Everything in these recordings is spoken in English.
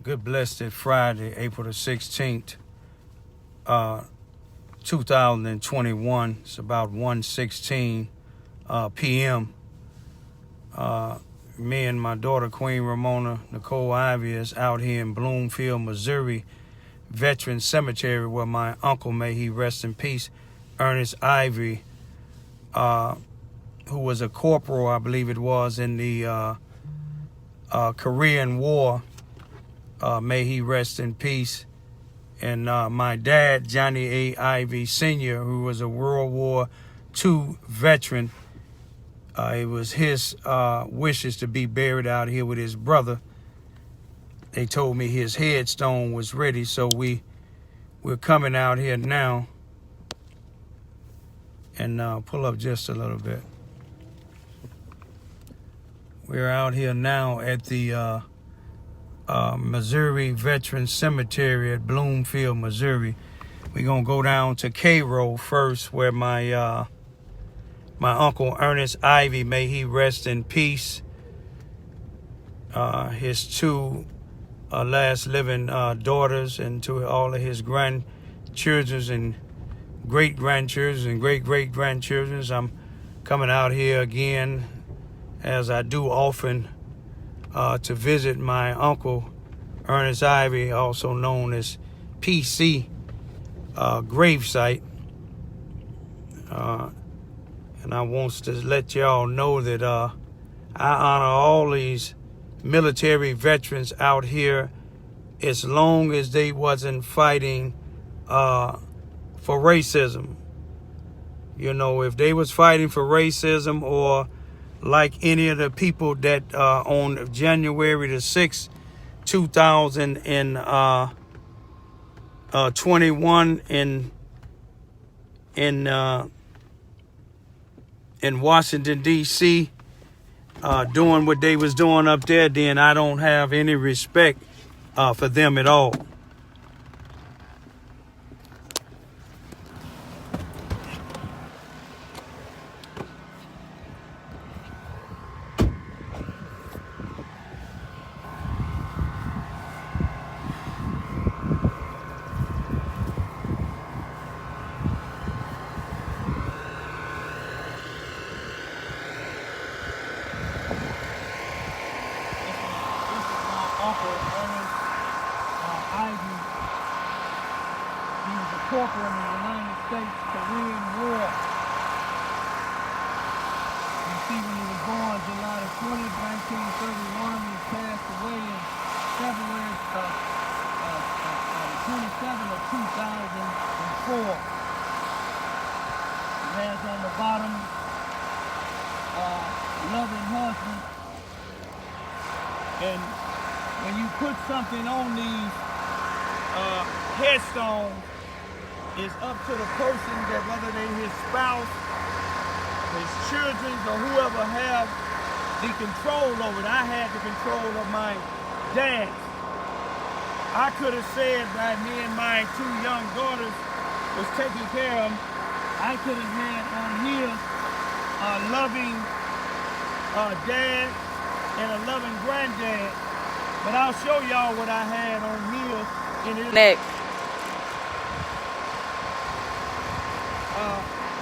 Good blessed Friday, April the 16th, 2021. It's about 1:16 p.m. Me and my daughter, Queen Ramona Nicole Ivy, is out here in Bloomfield, Missouri, Veteran Cemetery, where my uncle, may he rest in peace, Ernest Ivy, who was a corporal, I believe it was, in the Korean War. May he rest in peace. And my dad, Johnny A. Ivy Sr., who was a World War II veteran, it was his wishes to be buried out here with his brother. They told me his headstone was ready, so we're coming out here now. And pull up just a little bit. We're out here now at the Missouri Veteran Cemetery at Bloomfield, Missouri. We're gonna go down to Cairo first, where my uncle Ernest Ivy, may he rest in peace, his two last living daughters, and to all of his grandchildren and great-grandchildren and great-great-grandchildren. I'm coming out here again, as I do often, to visit my uncle Ernest Ivy, also known as PC, gravesite. And I want to let y'all know that I honor all these military veterans out here, as long as they wasn't fighting for racism. You know, if they was fighting for racism, or like any of the people that on January the 6th, 2021 in Washington, D.C., doing what they was doing up there, then I don't have any respect for them at all. Uncle Ernest Ivy. He was a corporal in the United States Korean War. You see, when he was born July the 20th, 1931, he passed away in February 27th of 2004. He has on the bottom, loving husband. And when you put something on these headstones, it's up to the person, that whether they his spouse, his children, or whoever have the control over it. I had the control of my dad. I could have said that me and my two young daughters was taking care of them. I could have had on here a loving dad and a loving granddad. But I'll show y'all what I had on here in his next.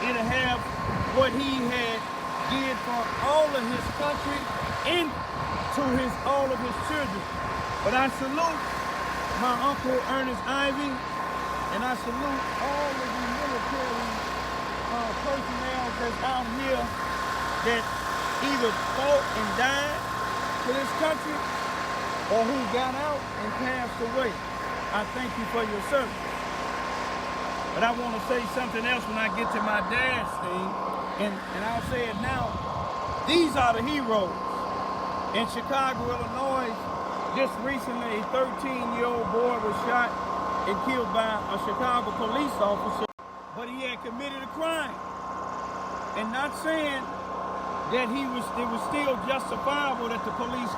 It'll have what he had did for all of his country and to all of his children. But I salute my uncle Ernest Ivy, and I salute all of the military personnel that's out here that either fought and died for this country, or who got out and passed away. I thank you for your service. But I want to say something else when I get to my dad's thing, and I'll say it now. These are the heroes. In Chicago, Illinois, just recently, a 13-year-old boy was shot and killed by a Chicago police officer, but he had committed a crime. And not saying that it was still justifiable that the police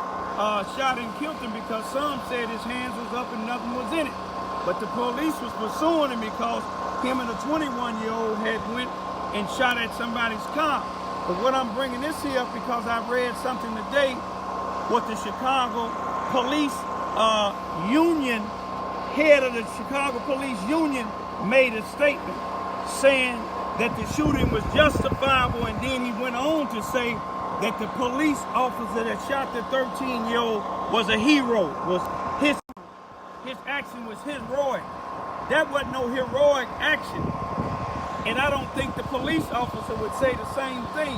shot and killed him, because some said his hands was up and nothing was in it. But the police was pursuing him because him and a 21-year-old had went and shot at somebody's car. But what I'm bringing this here up because I read something today, what the Chicago police union head of the Chicago Police Union made a statement saying that the shooting was justifiable, and then he went on to say that the police officer that shot the 13-year-old was a hero, was his action was heroic. That wasn't no heroic action. And I don't think the police officer would say the same thing.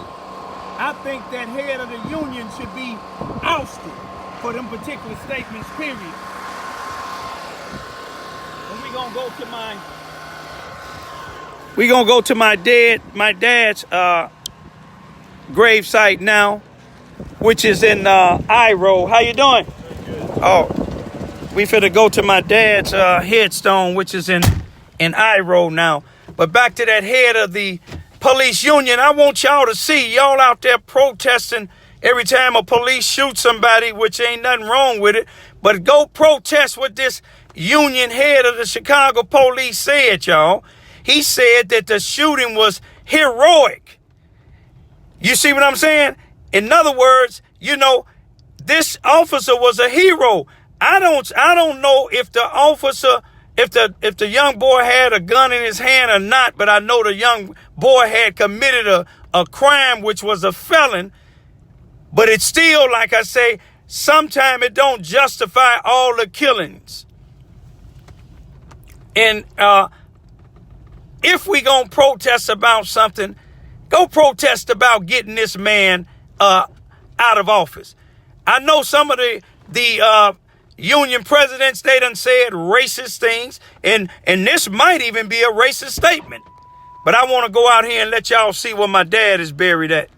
I think that head of the union should be ousted for them particular statements, period. And we're gonna go to my dad's grave site now, which is in Iro. How you doing? Oh, we finna go to my dad's headstone, which is in Iro now. But back to that head of the police union, I want y'all to see y'all out there protesting every time a police shoots somebody, which ain't nothing wrong with it. But go protest what this union head of the Chicago police said, y'all. He said that the shooting was heroic. You see what I'm saying? In other words, you know, this officer was a hero. I don't know if the officer, if the young boy had a gun in his hand or not, but I know the young boy had committed a crime, which was a felon. But it's still, like I say, sometimes it don't justify all the killings. And if we gonna protest about something, go protest about getting this man out of office. I know some of the union presidents, they done said racist things, and this might even be a racist statement. But I want to go out here and let y'all see where my dad is buried at.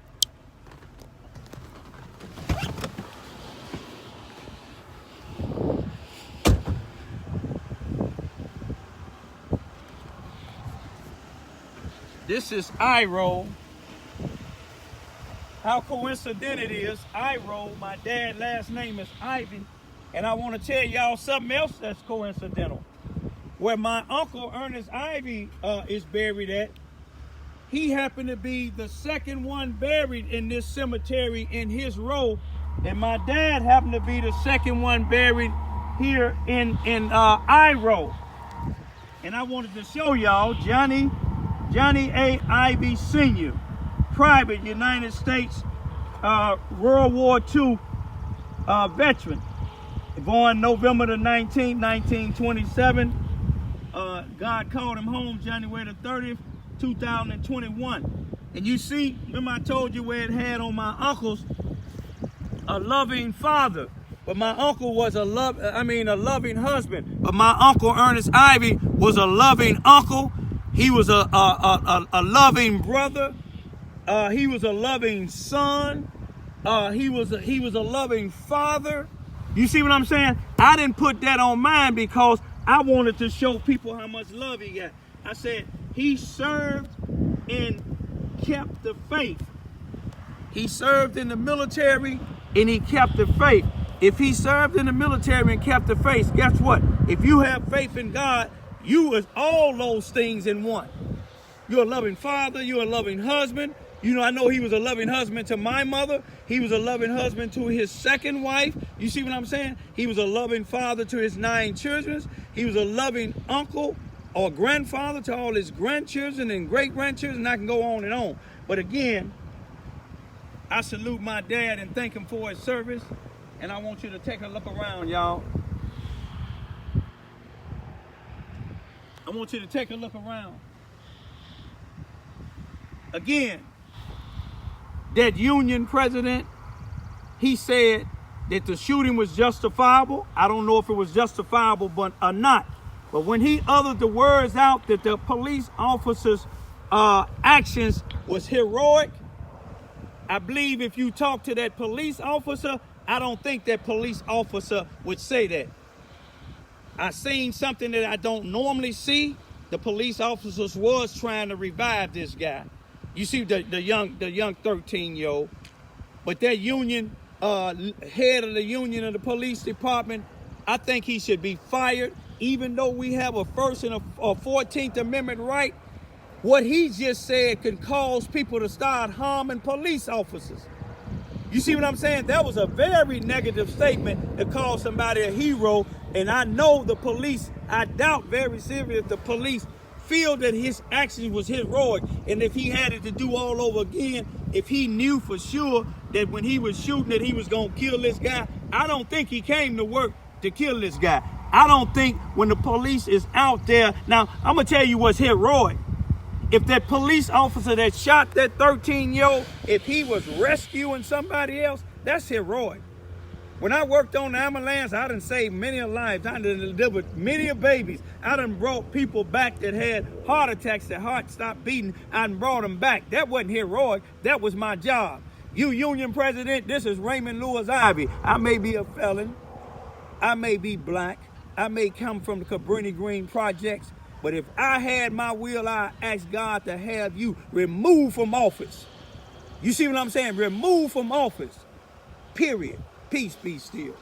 This is Iro. How coincidental it is, Iro, my dad's last name is Ivy. And I want to tell y'all something else that's coincidental. Where my uncle Ernest Ivy is buried at, he happened to be the second one buried in this cemetery in his row. And my dad happened to be the second one buried here in Iro. And I wanted to show y'all Johnny A. Ivy Sr., private United States World War II veteran. Born November the 19th, 1927. God called him home January the 30th, 2021. And you see, remember I told you where it had on my uncles a loving father. But my uncle was a loving husband. But my uncle Ernest Ivy was a loving uncle. He was a loving brother. He was a loving son. He was a loving father. You see what I'm saying? I didn't put that on mine because I wanted to show people how much love he got. I said he served and kept the faith. He served in the military and he kept the faith. If he served in the military and kept the faith, guess what? If you have faith in God, you is all those things in one. You're a loving father. You're a loving husband. You know, I know he was a loving husband to my mother. He was a loving husband to his second wife. You see what I'm saying? He was a loving father to his 9 children. He was a loving uncle or grandfather to all his grandchildren and great-grandchildren. And I can go on and on. But again, I salute my dad and thank him for his service. And I want you to take a look around, y'all. I want you to take a look around. Again, that union president, he said that the shooting was justifiable. I don't know if it was justifiable or not. But when he uttered the words out that the police officers' actions was heroic, I believe if you talk to that police officer, I don't think that police officer would say that. I seen something that I don't normally see. The police officers was trying to revive this guy. You see the young 13-year-old. But that union, head of the union of the police department, I think he should be fired. Even though we have a First and a 14th Amendment right, what he just said can cause people to start harming police officers. You see what I'm saying? That was a very negative statement to call somebody a hero. And I know the police, I doubt very seriously if the police feel that his actions was heroic. And if he had it to do all over again, if he knew for sure that when he was shooting that he was going to kill this guy, I don't think he came to work to kill this guy. I don't think when the police is out there. Now, I'm going to tell you what's heroic. If that police officer that shot that 13-year-old, if he was rescuing somebody else, that's heroic. When I worked on the ambulance, I done saved many lives. I done delivered many babies. I done brought people back that had heart attacks, their heart stopped beating. I done brought them back. That wasn't heroic. That was my job. You union president, this is Raymond Lewis Ivy. I may be a felon. I may be black. I may come from the Cabrini Green projects. But if I had my will, I ask God to have you removed from office. You see what I'm saying? Removed from office. Period. Peace be still.